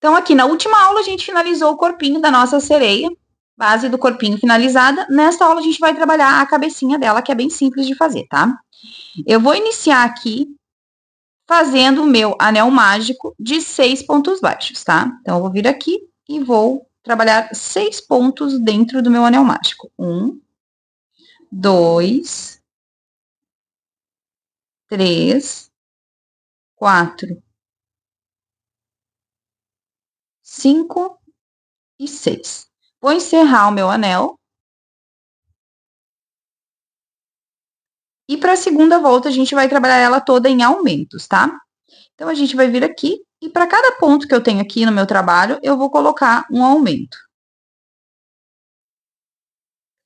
Então, aqui na última aula, a gente finalizou o corpinho da nossa sereia, base do corpinho finalizada. Nesta aula, a gente vai trabalhar a cabecinha dela, que é bem simples de fazer, tá? Eu vou iniciar aqui fazendo o meu anel mágico de 6 pontos baixos, tá? Então, eu vou vir aqui e vou trabalhar 6 pontos dentro do meu anel mágico. 1, 2, 3, 4, 5 e 6. Vou encerrar o meu anel. E para a segunda volta, a gente vai trabalhar ela toda em aumentos, tá? Então, a gente vai vir aqui e para cada ponto que eu tenho aqui no meu trabalho, eu vou colocar um aumento.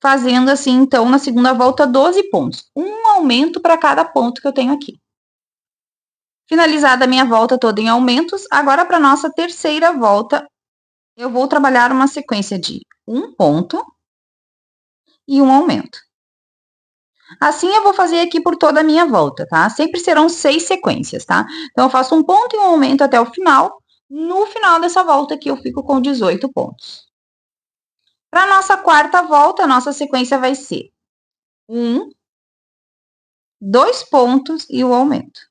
Fazendo assim, então, na segunda volta, 12 pontos. Um aumento para cada ponto que eu tenho aqui. Finalizada a minha volta toda em aumentos, agora para nossa terceira volta, eu vou trabalhar uma sequência de um ponto e um aumento. Assim, eu vou fazer aqui por toda a minha volta, tá? Sempre serão 6 sequências, tá? Então, eu faço um ponto e um aumento até o final. No final dessa volta aqui, eu fico com 18 pontos. Para a nossa quarta volta, a nossa sequência vai ser 1, 2 pontos e o aumento.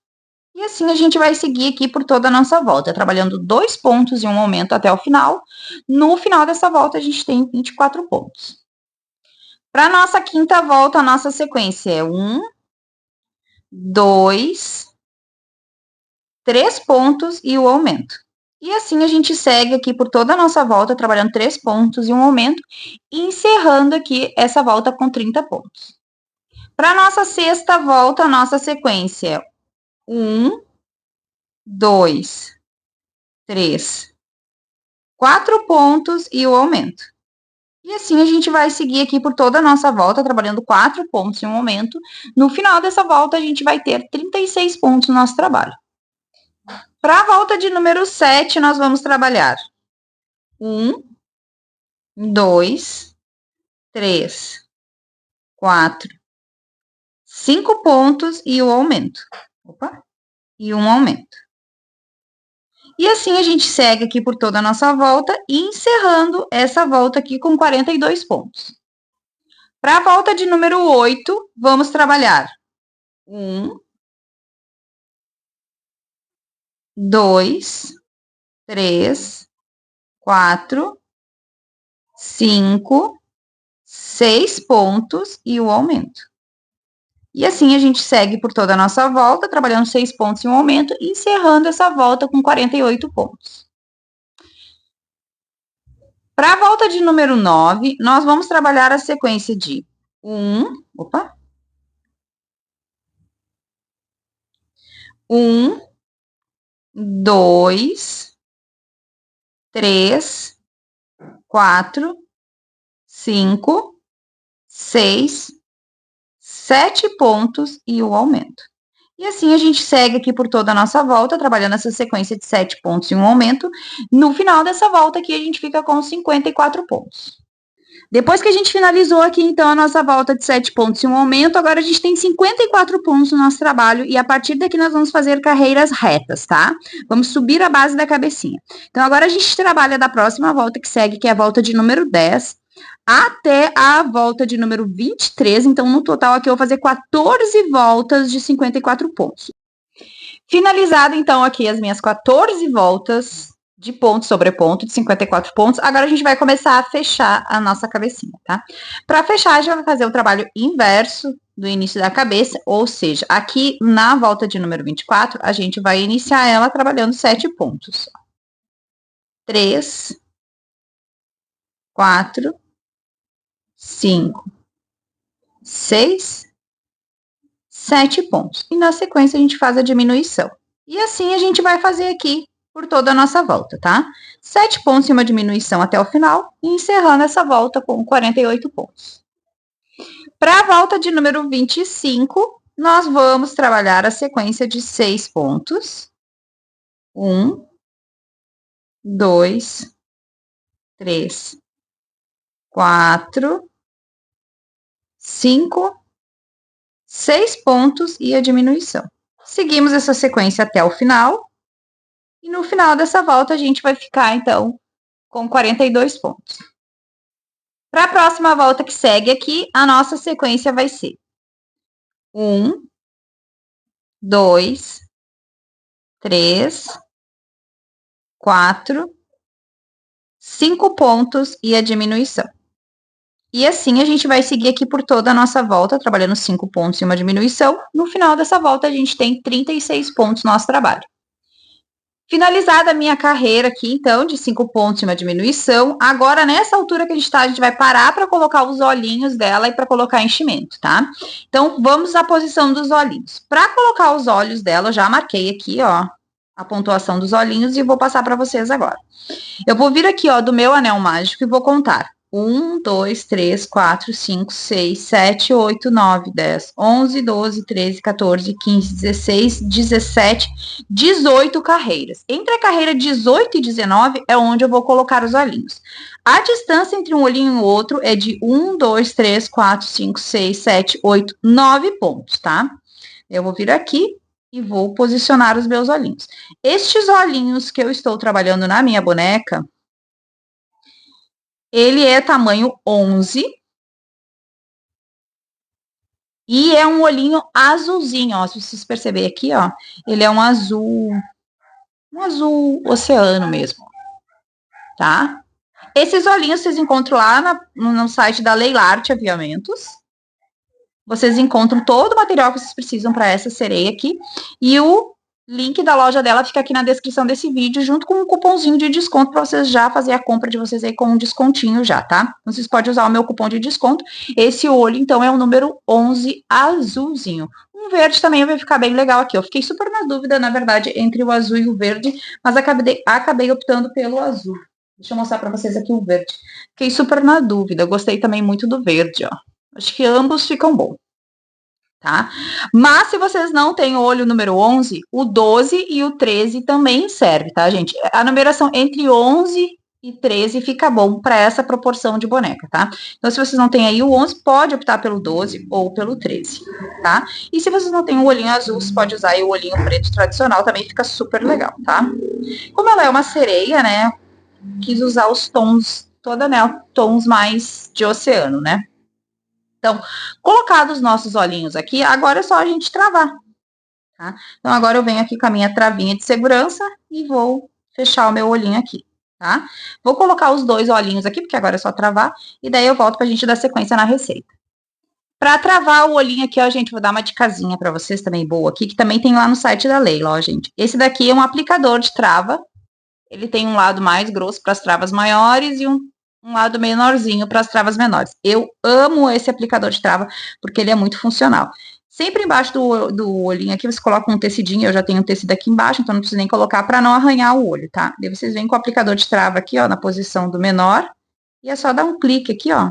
E assim, a gente vai seguir aqui por toda a nossa volta, trabalhando 2 pontos e um aumento até o final. No final dessa volta, a gente tem 24 pontos. Para a nossa quinta volta, a nossa sequência é 1, 2, 3 pontos e o aumento. E assim a gente segue aqui por toda a nossa volta, trabalhando 3 pontos e um aumento, e encerrando aqui essa volta com 30 pontos. Para a nossa sexta volta, a nossa sequência é 1, 2, 3, 4 pontos e o aumento. E assim a gente vai seguir aqui por toda a nossa volta, trabalhando 4 pontos e um aumento. No final dessa volta, a gente vai ter 36 pontos no nosso trabalho. Para a volta de número 7, nós vamos trabalhar 1, 2, 3, 4, 5 pontos e o aumento. Opa! E um aumento. E assim a gente segue aqui por toda a nossa volta, encerrando essa volta aqui com 42 pontos. Para a volta de número 8, vamos trabalhar 1, 2, 3, 4, 5, 6 pontos e o aumento. E assim a gente segue por toda a nossa volta, trabalhando 6 pontos e um aumento, e encerrando essa volta com 48 pontos. Para a volta de número 9, nós vamos trabalhar a sequência de 1, 2, 3, 4, 5, 6, 7 pontos e o aumento. E assim a gente segue aqui por toda a nossa volta, trabalhando essa sequência de 7 pontos e um aumento. No final dessa volta aqui, a gente fica com 54 pontos. Depois que a gente finalizou aqui, então, a nossa volta de 7 pontos e um aumento, agora a gente tem 54 pontos no nosso trabalho, e a partir daqui nós vamos fazer carreiras retas, tá? Vamos subir a base da cabecinha. Então, agora a gente trabalha da próxima volta que segue, que é a volta de número 10, até a volta de número 23, então, no total aqui eu vou fazer 14 voltas de 54 pontos. Finalizado, então, aqui as minhas 14 voltas de ponto sobre ponto, de 54 pontos. Agora a gente vai começar a fechar a nossa cabecinha, tá? Para fechar, a gente vai fazer o trabalho inverso do início da cabeça, ou seja, aqui na volta de número 24, a gente vai iniciar ela trabalhando 7 pontos. 3, 4, 5, 6, 7 pontos. E na sequência a gente faz a diminuição. E assim a gente vai fazer aqui por toda a nossa volta, tá? 7 pontos e uma diminuição até o final, e encerrando essa volta com 48 pontos. Para a volta de número 25, nós vamos trabalhar a sequência de 6 pontos. 1, 2, 3, 4, 5, 6 pontos e a diminuição. Seguimos essa sequência até o final. E no final dessa volta, a gente vai ficar, então, com 42 pontos. Para a próxima volta que segue aqui, a nossa sequência vai ser 1, 2, 3, 4, 5 pontos e a diminuição. E assim a gente vai seguir aqui por toda a nossa volta, trabalhando 5 pontos e uma diminuição. No final dessa volta, a gente tem 36 pontos no nosso trabalho. Finalizada a minha carreira aqui, então, de 5 pontos e uma diminuição. Agora, nessa altura que a gente tá, a gente vai parar para colocar os olhinhos dela e para colocar enchimento, tá? Então, vamos à posição dos olhinhos. Para colocar os olhos dela, eu já marquei aqui, ó, a pontuação dos olhinhos e vou passar para vocês agora. Eu vou vir aqui, ó, do meu anel mágico e vou contar. 1, 2, 3, 4, 5, 6, 7, 8, 9, 10, 11, 12, 13, 14, 15, 16, 17, 18 carreiras. Entre a carreira 18 e 19 é onde eu vou colocar os olhinhos. A distância entre um olhinho e o outro é de 1, 2, 3, 4, 5, 6, 7, 8, 9 pontos, tá? Eu vou vir aqui e vou posicionar os meus olhinhos. Estes olhinhos que eu estou trabalhando na minha boneca, ele é tamanho 11 e é um olhinho azulzinho, ó, se vocês perceberem aqui, ó, ele é um azul oceano mesmo, tá? Esses olhinhos vocês encontram lá no site da Leilarte Aviamentos. Vocês encontram todo o material que vocês precisam para essa sereia aqui. E o link da loja dela fica aqui na descrição desse vídeo, junto com um cupomzinho de desconto para vocês já fazer a compra de vocês aí com um descontinho já, tá? Vocês podem usar o meu cupom de desconto. Esse olho, então, é o número 11 azulzinho. Um verde também vai ficar bem legal aqui. Eu fiquei super na dúvida, na verdade, entre o azul e o verde, mas acabei optando pelo azul. Deixa eu mostrar para vocês aqui o verde. Fiquei super na dúvida. Gostei também muito do verde, ó. Acho que ambos ficam bons, tá? Mas se vocês não têm o olho número 11, o 12 e o 13 também serve, tá, gente? A numeração entre 11 e 13 fica bom para essa proporção de boneca, tá? Então, se vocês não têm aí o 11, pode optar pelo 12 ou pelo 13, tá? E se vocês não têm o olhinho azul, você pode usar aí o olhinho preto tradicional, também fica super legal, tá? Como ela é uma sereia, né, quis usar os tons, toda, né, tons mais de oceano, né? Então, colocados os nossos olhinhos aqui, agora é só a gente travar, tá? Então, agora eu venho aqui com a minha travinha de segurança e vou fechar o meu olhinho aqui, tá? Vou colocar os dois olhinhos aqui, porque agora é só travar, e daí eu volto pra gente dar sequência na receita. Para travar o olhinho aqui, ó, gente, vou dar uma dicasinha para vocês também boa aqui, que também tem lá no site da Leila, ó, gente. Esse daqui é um aplicador de trava, ele tem um lado mais grosso para as travas maiores e um lado menorzinho para as travas menores. Eu amo esse aplicador de trava, porque ele é muito funcional. Sempre embaixo do olhinho aqui, você coloca um tecidinho, eu já tenho um tecido aqui embaixo, então não preciso nem colocar para não arranhar o olho, tá? Daí vocês vêm com o aplicador de trava aqui, ó, na posição do menor, e é só dar um clique aqui, ó,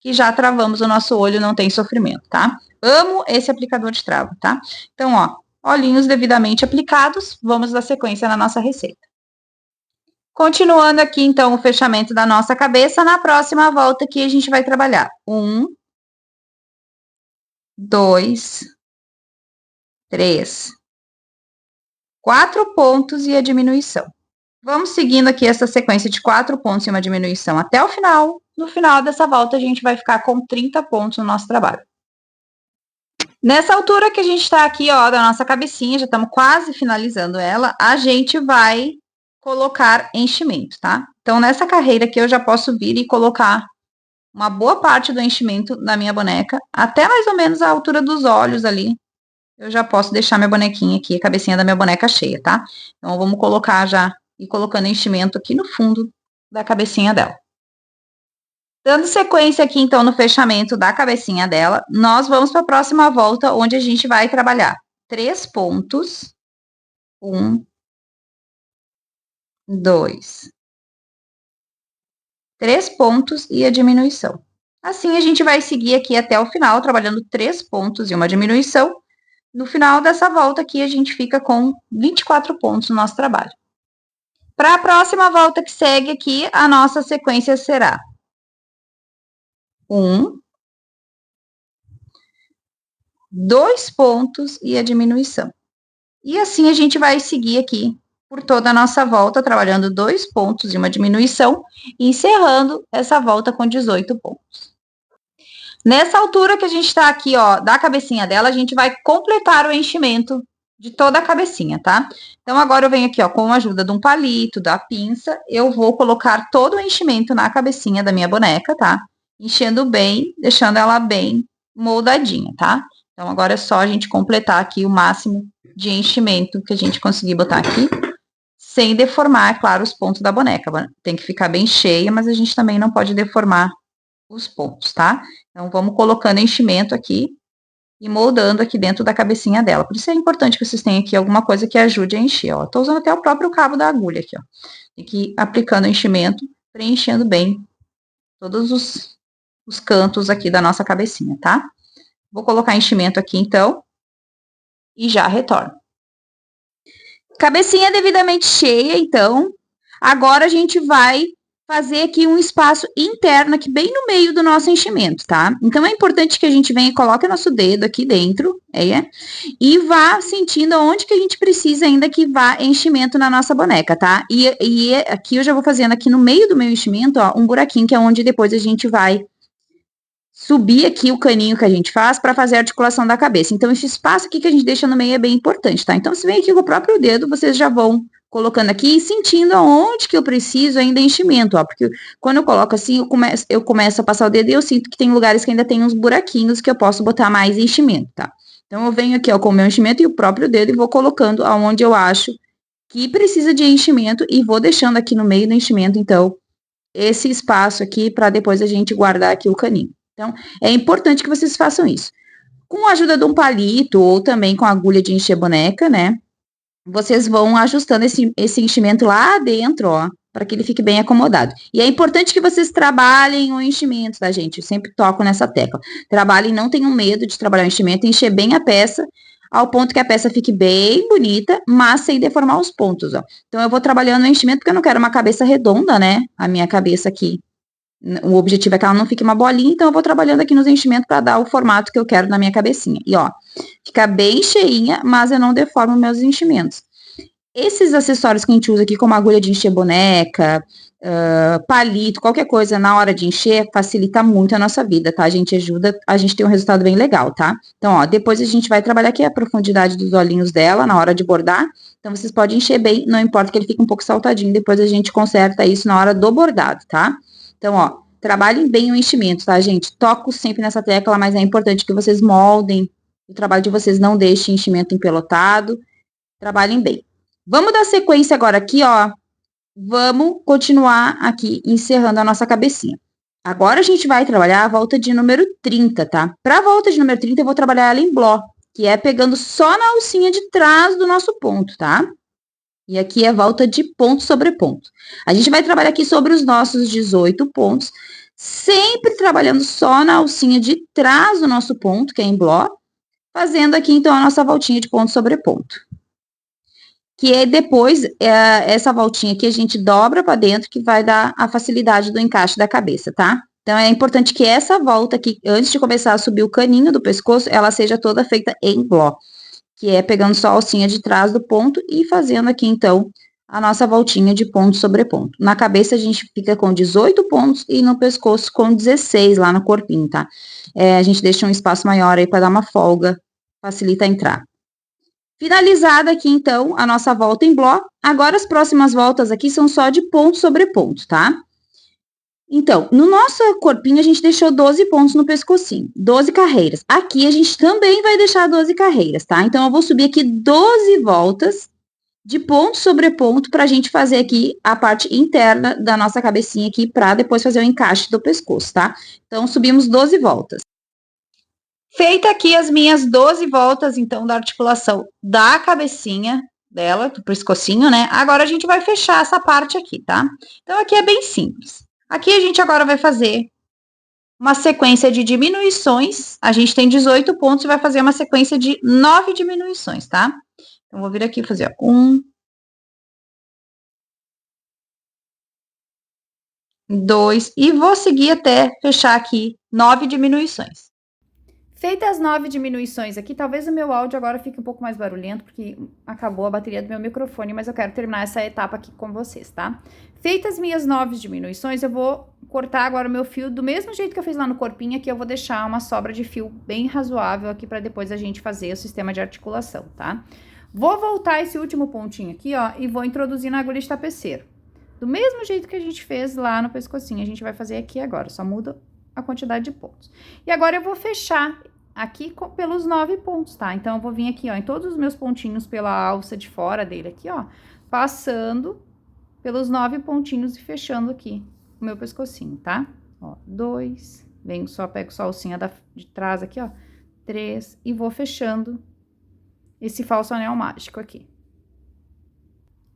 que já travamos o nosso olho, não tem sofrimento, tá? Amo esse aplicador de trava, tá? Então, ó, olhinhos devidamente aplicados, vamos dar sequência na nossa receita. Continuando aqui, então, o fechamento da nossa cabeça, na próxima volta aqui a gente vai trabalhar 1, 2, 3, 4 pontos e a diminuição. Vamos seguindo aqui essa sequência de 4 pontos e uma diminuição até o final. No final dessa volta, a gente vai ficar com 30 pontos no nosso trabalho. Nessa altura que a gente tá aqui, ó, da nossa cabecinha, já estamos quase finalizando ela, a gente vai colocar enchimento, tá? Então, nessa carreira aqui, eu já posso vir e colocar uma boa parte do enchimento na minha boneca, até mais ou menos a altura dos olhos ali. Eu já posso deixar minha bonequinha aqui, a cabecinha da minha boneca cheia, tá? Então, vamos colocar já, e colocando enchimento aqui no fundo da cabecinha dela. Dando sequência aqui, então, no fechamento da cabecinha dela, nós vamos para a próxima volta, onde a gente vai trabalhar 3 pontos. 1, 2, 3 pontos e a diminuição. Assim, a gente vai seguir aqui até o final, trabalhando 3 pontos e uma diminuição. No final dessa volta aqui, a gente fica com 24 pontos no nosso trabalho. Para a próxima volta que segue aqui, a nossa sequência será 1, 2 pontos e a diminuição. E assim a gente vai seguir aqui por toda a nossa volta, trabalhando 2 pontos e uma diminuição, encerrando essa volta com 18 pontos. Nessa altura que a gente tá aqui, ó, da cabecinha dela, a gente vai completar o enchimento de toda a cabecinha, tá? Então, agora eu venho aqui, ó, com a ajuda de um palito, da pinça, eu vou colocar todo o enchimento na cabecinha da minha boneca, tá? Enchendo bem, deixando ela bem moldadinha, tá? Então, agora é só a gente completar aqui o máximo de enchimento que a gente conseguir botar aqui, sem deformar, é claro, os pontos da boneca. Tem que ficar bem cheia, mas a gente também não pode deformar os pontos, tá? Então, vamos colocando enchimento aqui e moldando aqui dentro da cabecinha dela. Por isso é importante que vocês tenham aqui alguma coisa que ajude a encher, ó. Tô usando até o próprio cabo da agulha aqui, ó. Tem que ir aplicando enchimento, preenchendo bem todos os cantos aqui da nossa cabecinha, tá? Vou colocar enchimento aqui, então, e já retorno. Cabecinha devidamente cheia, então, agora a gente vai fazer aqui um espaço interno aqui bem no meio do nosso enchimento, tá? Então, é importante que a gente venha e coloque nosso dedo aqui dentro, e vá sentindo onde que a gente precisa ainda que vá enchimento na nossa boneca, tá? E aqui eu já vou fazendo aqui no meio do meu enchimento, ó, um buraquinho que é onde depois a gente vai subir aqui o caninho que a gente faz para fazer a articulação da cabeça. Então, esse espaço aqui que a gente deixa no meio é bem importante, tá? Então, se vem aqui com o próprio dedo, vocês já vão colocando aqui e sentindo aonde que eu preciso ainda enchimento, ó. Porque quando eu coloco assim, eu começo a passar o dedo e eu sinto que tem lugares que ainda tem uns buraquinhos que eu posso botar mais enchimento, tá? Então, eu venho aqui, ó, com o meu enchimento e o próprio dedo e vou colocando aonde eu acho que precisa de enchimento e vou deixando aqui no meio do enchimento, então, esse espaço aqui para depois a gente guardar aqui o caninho. Então, é importante que vocês façam isso. Com a ajuda de um palito ou também com a agulha de encher boneca, né? Vocês vão ajustando esse enchimento lá dentro, ó, para que ele fique bem acomodado. E é importante que vocês trabalhem o enchimento, tá, gente? Eu sempre toco nessa tecla. Trabalhem, não tenham medo de trabalhar o enchimento, encher bem a peça, ao ponto que a peça fique bem bonita, mas sem deformar os pontos, ó. Então, eu vou trabalhando o enchimento, porque eu não quero uma cabeça redonda, né? A minha cabeça aqui. O objetivo é que ela não fique uma bolinha, então eu vou trabalhando aqui nos enchimentos para dar o formato que eu quero na minha cabecinha. E ó, fica bem cheinha, mas eu não deformo meus enchimentos. Esses acessórios que a gente usa aqui, como agulha de encher boneca, palito, qualquer coisa na hora de encher, facilita muito a nossa vida, tá? A gente ajuda, a gente tem um resultado bem legal, tá? Então, ó, depois a gente vai trabalhar aqui a profundidade dos olhinhos dela na hora de bordar. Então, vocês podem encher bem, não importa que ele fique um pouco saltadinho, depois a gente conserta isso na hora do bordado, tá? Então, ó, trabalhem bem o enchimento, tá, gente? Toco sempre nessa tecla, mas é importante que vocês moldem o trabalho de vocês, não deixem enchimento empelotado. Trabalhem bem. Vamos dar sequência agora aqui, ó. Vamos continuar aqui, encerrando a nossa cabecinha. Agora a gente vai trabalhar a volta de número 30, tá? Para a volta de número 30, eu vou trabalhar ela em bloco, que é pegando só na alcinha de trás do nosso ponto, tá? E aqui é volta de ponto sobre ponto. A gente vai trabalhar aqui sobre os nossos 18 pontos, sempre trabalhando só na alcinha de trás do nosso ponto, que é em bloco, fazendo aqui, então, a nossa voltinha de ponto sobre ponto. Que é depois, essa voltinha aqui, a gente dobra para dentro, que vai dar a facilidade do encaixe da cabeça, tá? Então, é importante que essa volta aqui, antes de começar a subir o caninho do pescoço, ela seja toda feita em bloco, que é pegando só a alcinha de trás do ponto e fazendo aqui, então, a nossa voltinha de ponto sobre ponto. Na cabeça, a gente fica com 18 pontos e no pescoço com 16 lá no corpinho, tá? A gente deixa um espaço maior aí para dar uma folga, facilita a entrar. Finalizada aqui, então, a nossa volta em bloco. Agora, as próximas voltas aqui são só de ponto sobre ponto, tá? Então, no nosso corpinho, a gente deixou 12 pontos no pescocinho, 12 carreiras. Aqui, a gente também vai deixar 12 carreiras, tá? Então, eu vou subir aqui 12 voltas de ponto sobre ponto para a gente fazer aqui a parte interna da nossa cabecinha aqui, para depois fazer o encaixe do pescoço, tá? Então, subimos 12 voltas. Feita aqui as minhas 12 voltas, então, da articulação da cabecinha dela, do pescocinho, né? Agora, a gente vai fechar essa parte aqui, tá? Então, aqui é bem simples. Aqui a gente agora vai fazer uma sequência de diminuições. A gente tem 18 pontos e vai fazer uma sequência de 9 diminuições, tá? Então, vou vir aqui e fazer, ó, 1, 2, e vou seguir até fechar aqui 9 diminuições. Feitas as 9 diminuições aqui, talvez o meu áudio agora fique um pouco mais barulhento, porque acabou a bateria do meu microfone, mas eu quero terminar essa etapa aqui com vocês, tá? Feitas as minhas 9 diminuições, eu vou cortar agora o meu fio do mesmo jeito que eu fiz lá no corpinho, aqui eu vou deixar uma sobra de fio bem razoável aqui para depois a gente fazer o sistema de articulação, tá? Vou voltar esse último pontinho aqui, ó, e vou introduzir na agulha de tapeceiro. Do mesmo jeito que a gente fez lá no pescocinho, a gente vai fazer aqui agora, só muda a quantidade de pontos. E agora eu vou fechar aqui pelos 9 pontos, tá? Então, eu vou vir aqui, ó, em todos os meus pontinhos pela alça de fora dele aqui, ó, passando pelos 9 pontinhos e fechando aqui o meu pescocinho, tá? Ó, 2, venho só, pego só a alcinha de trás aqui, ó, 3, e vou fechando esse falso anel mágico aqui.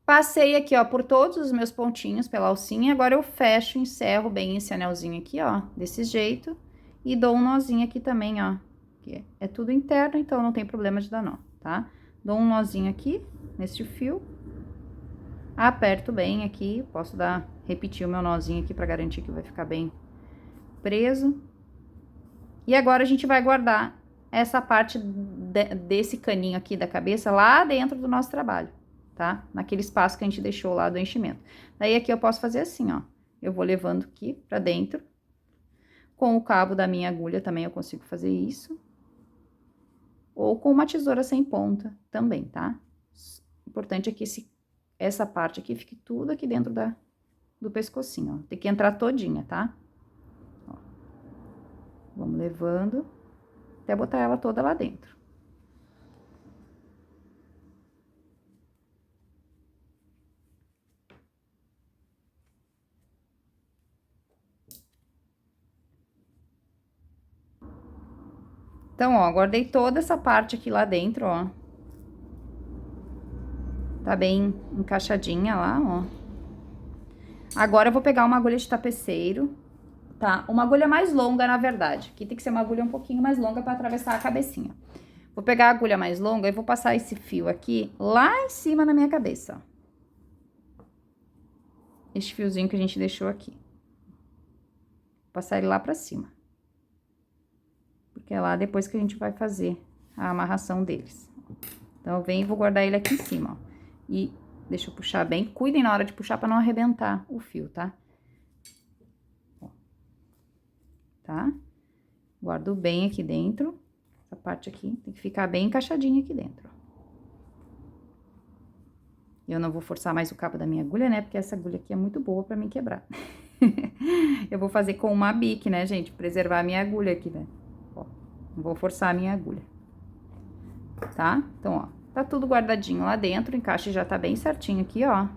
Passei aqui, ó, por todos os meus pontinhos pela alcinha, agora eu fecho, encerro bem esse anelzinho aqui, ó, desse jeito, e dou um nozinho aqui também, ó, que é tudo interno, então não tem problema de dar nó, tá? Dou um nozinho aqui, nesse fio, aperto bem aqui, posso repetir o meu nozinho aqui pra garantir que vai ficar bem preso. E agora a gente vai guardar essa parte desse caninho aqui da cabeça lá dentro do nosso trabalho, tá? Naquele espaço que a gente deixou lá do enchimento. Daí aqui eu posso fazer assim, ó. Eu vou levando aqui pra dentro. Com o cabo da minha agulha também eu consigo fazer isso. Ou com uma tesoura sem ponta também, tá? O importante é que essa parte aqui fique tudo aqui dentro do pescocinho, ó. Tem que entrar todinha, tá? Ó. Vamos levando até botar ela toda lá dentro. Então, ó, guardei toda essa parte aqui lá dentro, ó. Tá bem encaixadinha lá, ó. Agora eu vou pegar uma agulha de tapeceiro, tá? Uma agulha mais longa, na verdade. Aqui tem que ser uma agulha um pouquinho mais longa pra atravessar a cabecinha. Vou pegar a agulha mais longa e vou passar esse fio aqui lá em cima na minha cabeça, ó. Este fiozinho que a gente deixou aqui. Vou passar ele lá pra cima. Porque é lá depois que a gente vai fazer a amarração deles. Então, eu venho e vou guardar ele aqui em cima, ó. E deixa eu puxar bem. Cuidem na hora de puxar pra não arrebentar o fio, tá? Ó. Tá? Guardo bem aqui dentro. Essa parte aqui tem que ficar bem encaixadinha aqui dentro, ó. Eu não vou forçar mais o cabo da minha agulha, né? Porque essa agulha aqui é muito boa pra mim quebrar. Eu vou fazer com uma bique, né, gente? Preservar a minha agulha aqui, né? Ó, não vou forçar a minha agulha. Tá? Então, ó, tá tudo guardadinho lá dentro, o encaixe já tá bem certinho aqui, ó.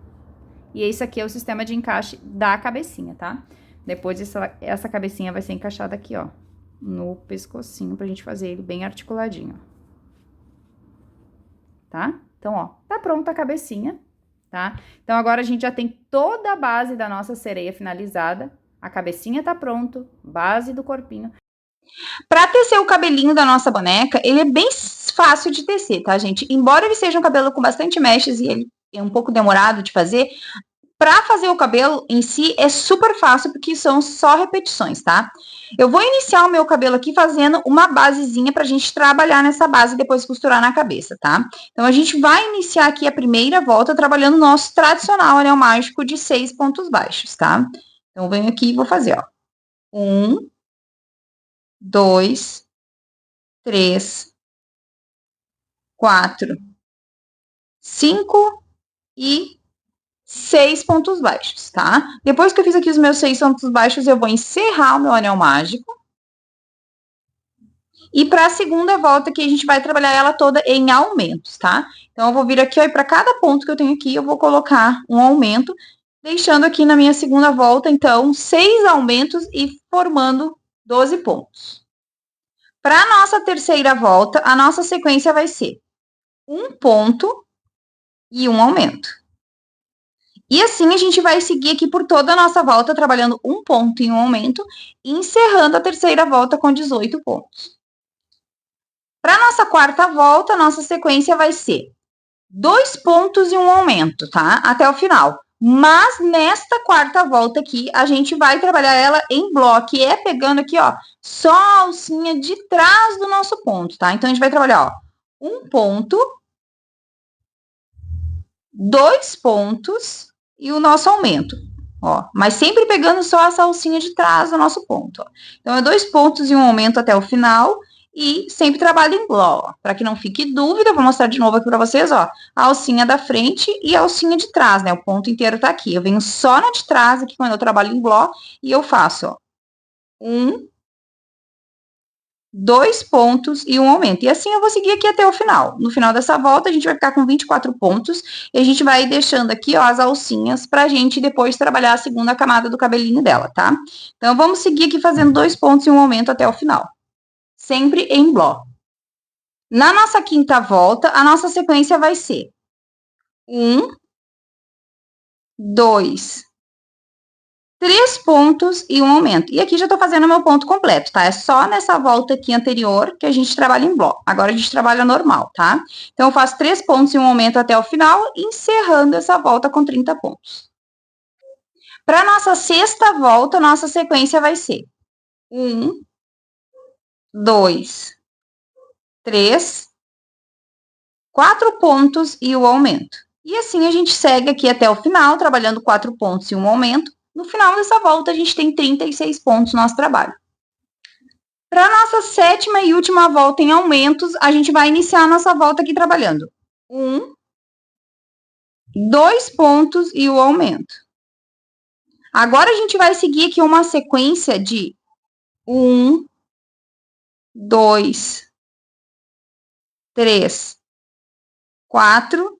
E esse aqui é o sistema de encaixe da cabecinha, tá? Depois essa cabecinha vai ser encaixada aqui, ó, no pescocinho, pra gente fazer ele bem articuladinho, ó. Tá? Então, ó, tá pronta a cabecinha, tá? Então, agora a gente já tem toda a base da nossa sereia finalizada. A cabecinha tá pronto, base do corpinho. Para tecer o cabelinho da nossa boneca, ele é bem fácil de tecer, tá, gente? Embora ele seja um cabelo com bastante mechas e ele é um pouco demorado de fazer, para fazer o cabelo em si é super fácil, porque são só repetições, tá? Eu vou iniciar o meu cabelo aqui fazendo uma basezinha pra gente trabalhar nessa base e depois costurar na cabeça, tá? Então, a gente vai iniciar aqui a primeira volta trabalhando o nosso tradicional anel mágico de 6 pontos baixos, tá? Então, eu venho aqui e vou fazer, ó. 1, 2, 3, 4, 5 e 6 pontos baixos, tá? Depois que eu fiz aqui os meus 6 pontos baixos, eu vou encerrar o meu anel mágico. E para a segunda volta aqui, a gente vai trabalhar ela toda em aumentos, tá? Então, eu vou vir aqui, ó, e para cada ponto que eu tenho aqui, eu vou colocar um aumento, deixando aqui na minha segunda volta, então, 6 aumentos e formando 12 pontos. Para a nossa terceira volta, a nossa sequência vai ser um ponto e um aumento. E assim a gente vai seguir aqui por toda a nossa volta, trabalhando um ponto e um aumento, encerrando a terceira volta com 18 pontos. Para a nossa quarta volta, a nossa sequência vai ser 2 pontos e um aumento, tá? Até o final. Mas nesta quarta volta aqui, a gente vai trabalhar ela em bloco, que é pegando aqui, ó, só a alcinha de trás do nosso ponto, tá? Então, a gente vai trabalhar, ó, 1 ponto, 2 pontos e o nosso aumento, ó. Mas sempre pegando só essa alcinha de trás do nosso ponto, ó. Então, é 2 pontos e um aumento até o final. E sempre trabalho em bloco, para que não fique dúvida, vou mostrar de novo aqui para vocês, ó, a alcinha da frente e a alcinha de trás, né, o ponto inteiro tá aqui, eu venho só na de trás aqui quando eu trabalho em bloco, e eu faço, ó, 1, 2 pontos e um aumento, e assim eu vou seguir aqui até o final. No final dessa volta, a gente vai ficar com 24 pontos, e a gente vai deixando aqui, ó, as alcinhas, pra gente depois trabalhar a segunda camada do cabelinho dela, tá? Então, vamos seguir aqui fazendo 2 pontos e um aumento até o final. Sempre em bloco. Na nossa quinta volta, a nossa sequência vai ser 1, 2, 3 pontos e um aumento. E aqui já tô fazendo o meu ponto completo, tá? É só nessa volta aqui anterior que a gente trabalha em bloco. Agora a gente trabalha normal, tá? Então, eu faço 3 pontos e um aumento até o final, encerrando essa volta com 30 pontos. Para nossa sexta volta, nossa sequência vai ser 1, 2, 3, 4 pontos e o aumento. E assim a gente segue aqui até o final, trabalhando 4 pontos e um aumento. No final dessa volta, a gente tem 36 pontos no nosso trabalho. Para a nossa sétima e última volta em aumentos, a gente vai iniciar a nossa volta aqui trabalhando 1, 2 pontos e o aumento. Agora, a gente vai seguir aqui uma sequência de 1, 2, 3, 4,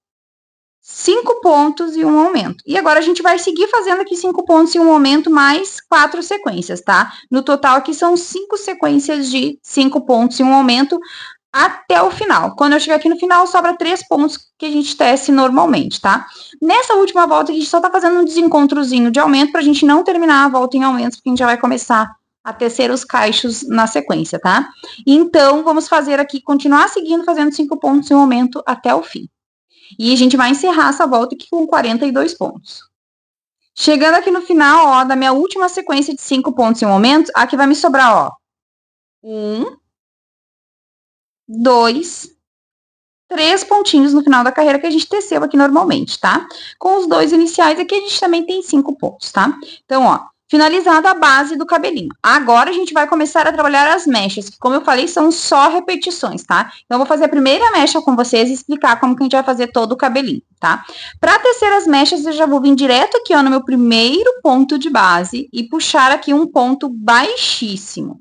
5 pontos e um aumento. E agora a gente vai seguir fazendo aqui 5 pontos e um aumento mais 4 sequências, tá? No total aqui são 5 sequências de 5 pontos e um aumento até o final. Quando eu chegar aqui no final, sobra 3 pontos que a gente tece normalmente, tá? Nessa última volta, a gente só tá fazendo um desencontrozinho de aumento pra gente não terminar a volta em aumentos, porque a gente já vai começar a tecer os caixos na sequência, tá? Então, vamos fazer aqui, continuar seguindo, fazendo 5 pontos e um aumento até o fim. E a gente vai encerrar essa volta aqui com 42 pontos. Chegando aqui no final, ó, da minha última sequência de 5 pontos e um aumento, aqui vai me sobrar, ó, 1, 2, 3 pontinhos no final da carreira que a gente teceu aqui normalmente, tá? Com os 2 iniciais aqui, a gente também tem 5 pontos, tá? Então, ó, finalizada a base do cabelinho. Agora, a gente vai começar a trabalhar as mechas, que, como eu falei, são só repetições, tá? Então, eu vou fazer a primeira mecha com vocês e explicar como que a gente vai fazer todo o cabelinho, tá? Para tecer as mechas, eu já vou vir direto aqui, ó, no meu primeiro ponto de base e puxar aqui um ponto baixíssimo,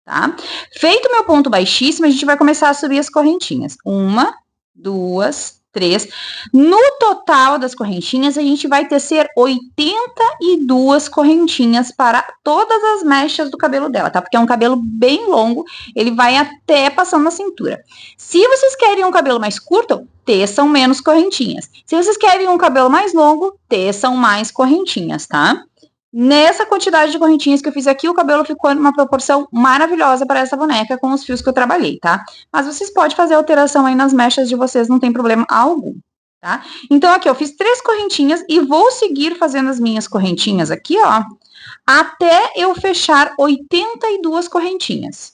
tá? Feito o meu ponto baixíssimo, a gente vai começar a subir as correntinhas. 1, 2, 3. No total das correntinhas, a gente vai tecer 82 correntinhas para todas as mechas do cabelo dela, tá? Porque é um cabelo bem longo, ele vai até passando na cintura. Se vocês querem um cabelo mais curto, teçam menos correntinhas. Se vocês querem um cabelo mais longo, teçam mais correntinhas, tá? Nessa quantidade de correntinhas que eu fiz aqui, o cabelo ficou em uma proporção maravilhosa para essa boneca com os fios que eu trabalhei, tá? Mas vocês podem fazer alteração aí nas mechas de vocês, não tem problema algum, tá? Então, aqui eu fiz 3 correntinhas e vou seguir fazendo as minhas correntinhas aqui, ó, até eu fechar 82 correntinhas.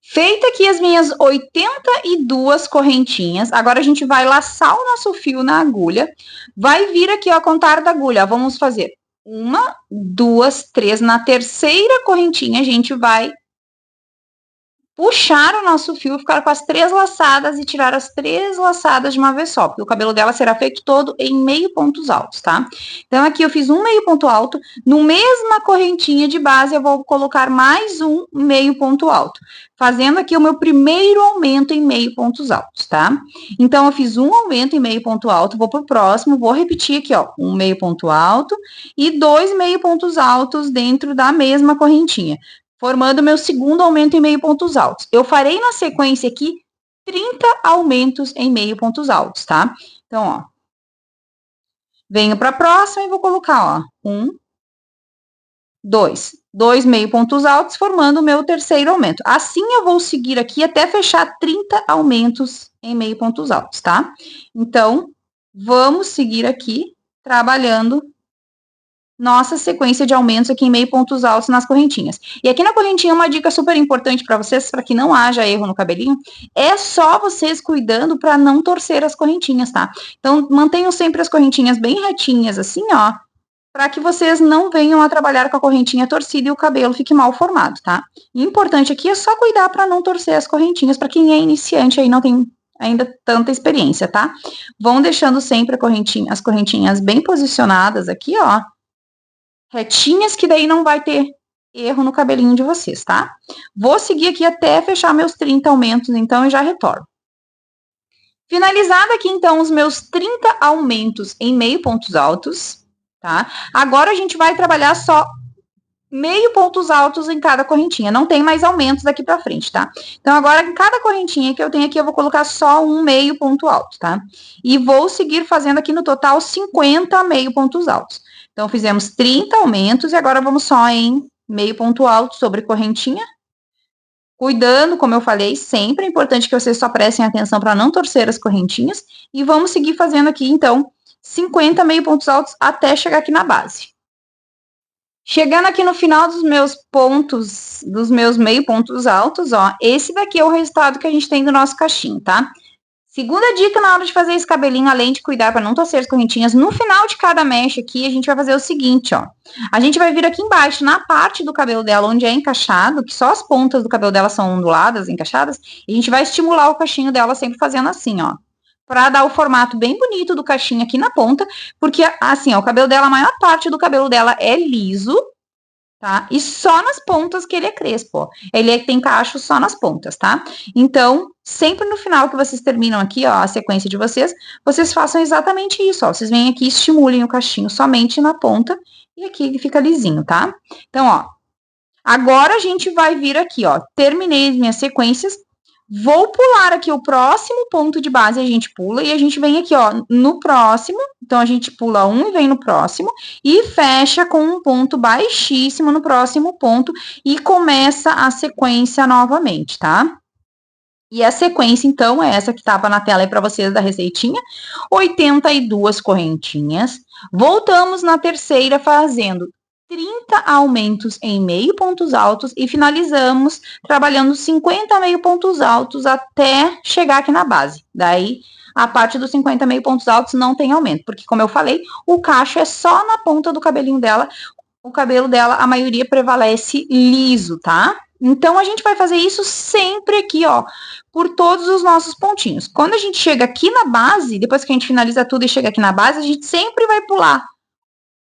Feita aqui as minhas 82 correntinhas, agora a gente vai laçar o nosso fio na agulha, vai vir aqui, ó, a contar da agulha, ó, vamos fazer 1, 2, 3. Na terceira correntinha, a gente vai puxar o nosso fio, ficar com as 3 laçadas e tirar as 3 laçadas de uma vez só, porque o cabelo dela será feito todo em meio pontos altos, tá? Então, aqui eu fiz um meio ponto alto, no mesma correntinha de base, eu vou colocar mais um meio ponto alto, fazendo aqui o meu primeiro aumento em meio pontos altos, tá? Então, eu fiz um aumento em meio ponto alto, vou pro próximo, vou repetir aqui, ó, um meio ponto alto e 2 meio pontos altos dentro da mesma correntinha, formando meu segundo aumento em meio pontos altos. Eu farei na sequência aqui 30 aumentos em meio pontos altos, tá? Então, ó, venho para a próxima e vou colocar, ó, 1, 2. 2 meio pontos altos, formando o meu terceiro aumento. Assim, eu vou seguir aqui até fechar 30 aumentos em meio pontos altos, tá? Então, vamos seguir aqui trabalhando nossa sequência de aumentos aqui em meio pontos altos nas correntinhas. E aqui na correntinha, uma dica super importante para vocês, para que não haja erro no cabelinho, é só vocês cuidando para não torcer as correntinhas, tá? Então, mantenham sempre as correntinhas bem retinhas, assim, ó, para que vocês não venham a trabalhar com a correntinha torcida e o cabelo fique mal formado, tá? E importante aqui é só cuidar para não torcer as correntinhas, para quem é iniciante aí não tem ainda tanta experiência, tá? Vão deixando sempre as correntinhas bem posicionadas aqui, ó, retinhas, que daí não vai ter erro no cabelinho de vocês, tá? Vou seguir aqui até fechar meus 30 aumentos, então, e já retorno. Finalizado aqui, então, os meus 30 aumentos em meio pontos altos, tá? Agora a gente vai trabalhar só meio pontos altos em cada correntinha, não tem mais aumentos daqui pra frente, tá? Então, agora, em cada correntinha que eu tenho aqui, eu vou colocar só um meio ponto alto, tá? E vou seguir fazendo aqui no total 50 meio pontos altos. Então, fizemos 30 aumentos e agora vamos só em meio ponto alto sobre correntinha. Cuidando, como eu falei, sempre é importante que vocês só prestem atenção para não torcer as correntinhas. E vamos seguir fazendo aqui, então, 50 meio pontos altos até chegar aqui na base. Chegando aqui no final dos meus pontos, dos meus meio pontos altos, ó, esse daqui é o resultado que a gente tem do nosso cachinho, tá? Segunda dica na hora de fazer esse cabelinho, além de cuidar para não torcer as correntinhas, no final de cada mecha aqui, a gente vai fazer o seguinte, ó. A gente vai vir aqui embaixo, na parte do cabelo dela, onde é encaixado, que só as pontas do cabelo dela são onduladas, encaixadas, e a gente vai estimular o cachinho dela sempre fazendo assim, ó. Pra dar o formato bem bonito do cachinho aqui na ponta, porque, assim, ó, o cabelo dela, a maior parte do cabelo dela é liso, tá? E só nas pontas que ele é crespo, ó. Ele tem cacho só nas pontas, tá? Então, sempre no final que vocês terminam aqui, ó, a sequência de vocês façam exatamente isso, ó. Vocês vêm aqui e estimulem o cachinho somente na ponta e aqui ele fica lisinho, tá? Então, ó, agora a gente vai vir aqui, ó. Terminei as minhas sequências. Vou pular aqui o próximo ponto de base, a gente pula e a gente vem aqui, ó, no próximo. Então, a gente pula um e vem no próximo e fecha com um ponto baixíssimo no próximo ponto e começa a sequência novamente, tá? E a sequência, então, é essa que estava na tela aí para vocês da receitinha. 82 correntinhas. Voltamos na terceira fazendo 30 aumentos em meio pontos altos e finalizamos trabalhando 50 meio pontos altos até chegar aqui na base. Daí, a parte dos 50 meio pontos altos não tem aumento, porque, como eu falei, o cacho é só na ponta do cabelinho dela. O cabelo dela, a maioria prevalece liso, tá? Então, a gente vai fazer isso sempre aqui, ó, por todos os nossos pontinhos. Quando a gente chega aqui na base, depois que a gente finaliza tudo e chega aqui na base, a gente sempre vai pular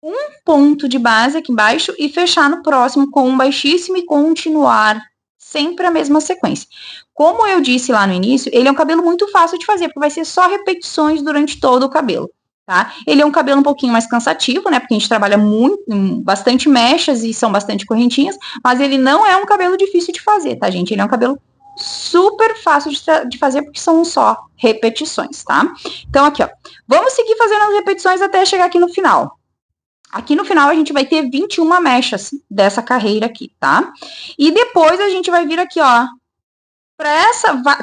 um ponto de base aqui embaixo e fechar no próximo com um baixíssimo e continuar sempre a mesma sequência. Como eu disse lá no início, ele é um cabelo muito fácil de fazer, porque vai ser só repetições durante todo o cabelo, tá? Ele é um cabelo um pouquinho mais cansativo, né? Porque a gente trabalha bastante mechas e são bastante correntinhas, mas ele não é um cabelo difícil de fazer, tá, gente? Ele é um cabelo super fácil de fazer, porque são só repetições, tá? Então, aqui, ó, vamos seguir fazendo as repetições até chegar aqui no final. Aqui no final, a gente vai ter 21 mechas dessa carreira aqui, tá? E depois, a gente vai vir aqui, ó.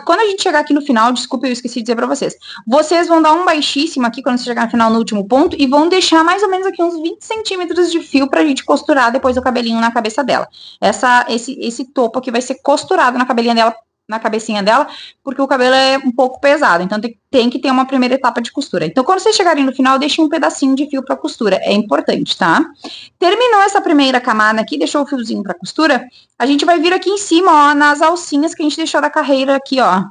Quando a gente chegar aqui no final, desculpa, eu esqueci de dizer pra vocês. Vocês vão dar um baixíssimo aqui, quando você chegar no final, no último ponto, e vão deixar mais ou menos aqui uns 20 centímetros de fio pra gente costurar depois o cabelinho na cabeça dela. Esse topo aqui vai ser costurado na cabecinha dela, porque o cabelo é um pouco pesado, então tem que ter uma primeira etapa de costura. Então, quando vocês chegarem no final, deixem um pedacinho de fio para costura, é importante, tá? Terminou essa primeira camada aqui, deixou o fiozinho para costura, a gente vai vir aqui em cima, ó, nas alcinhas que a gente deixou da carreira aqui, ó,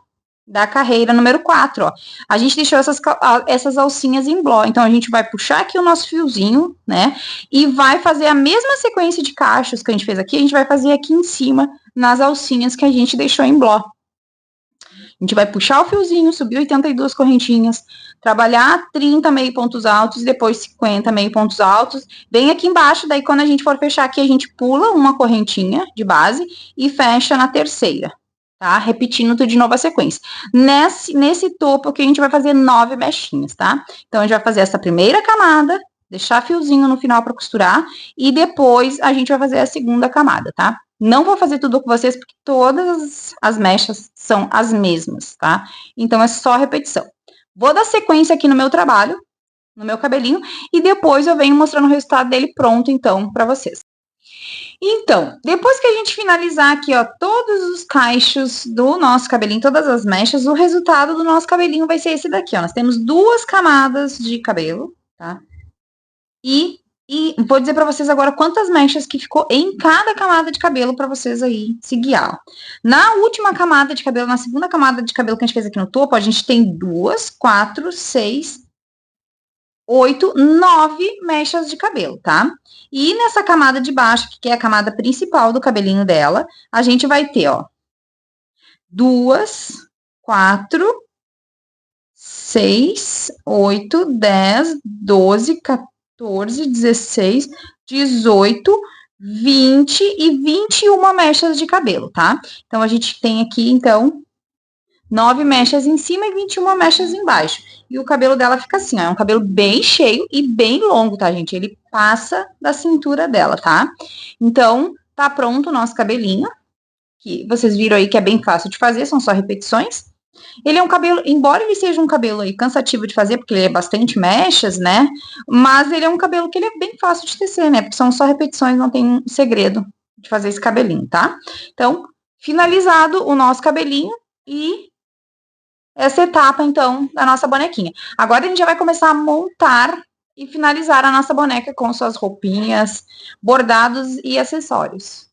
da carreira número 4, ó. A gente deixou essas alcinhas em bló, então a gente vai puxar aqui o nosso fiozinho, né, e vai fazer a mesma sequência de cachos que a gente fez aqui, a gente vai fazer aqui em cima, nas alcinhas que a gente deixou em bló. A gente vai puxar o fiozinho, subir 82 correntinhas, trabalhar 30 meio pontos altos, depois 50 meio pontos altos. Vem aqui embaixo, daí quando a gente for fechar aqui, a gente pula uma correntinha de base e fecha na terceira, tá? Repetindo tudo de novo a sequência. Nesse topo aqui, a gente vai fazer 9 mechinhas, tá? Então, a gente vai fazer essa primeira camada, deixar fiozinho no final para costurar, e depois a gente vai fazer a segunda camada, tá? Não vou fazer tudo com vocês, porque todas as mechas são as mesmas, tá? Então, é só repetição. Vou dar sequência aqui no meu trabalho. no meu cabelinho, e depois eu venho mostrando o resultado dele pronto, então, para vocês. Então, depois que a gente finalizar aqui, ó, todos os cachos do nosso cabelinho, todas as mechas, o resultado do nosso cabelinho vai ser esse daqui, ó. Nós temos 2 camadas de cabelo, tá? E vou dizer para vocês agora quantas mechas que ficou em cada camada de cabelo para vocês aí se guiar. Ó. Na última camada de cabelo, na segunda camada de cabelo que a gente fez aqui no topo, a gente tem 2, 4, 6, 8, 9 mechas de cabelo, tá? E nessa camada de baixo, que é a camada principal do cabelinho dela, a gente vai ter, ó, 2, 4, 6, 8, 10, 12, 14, 16, 18, 20 e 21 mechas de cabelo, tá? Então, a gente tem aqui, então, 9 mechas em cima e 21 mechas embaixo. E o cabelo dela fica assim, ó, é um cabelo bem cheio e bem longo, tá, gente? Ele passa da cintura dela, tá? Então, tá pronto o nosso cabelinho, que vocês viram aí que é bem fácil de fazer, são só repetições. Ele é um cabelo, embora ele seja um cabelo aí cansativo de fazer, porque ele é bastante mechas, né? Mas ele é um cabelo que ele é bem fácil de tecer, né? Porque são só repetições, não tem segredo de fazer esse cabelinho, tá? Então, finalizado o nosso cabelinho e essa etapa, então, da nossa bonequinha. Agora a gente já vai começar a montar e finalizar a nossa boneca com suas roupinhas, bordados e acessórios.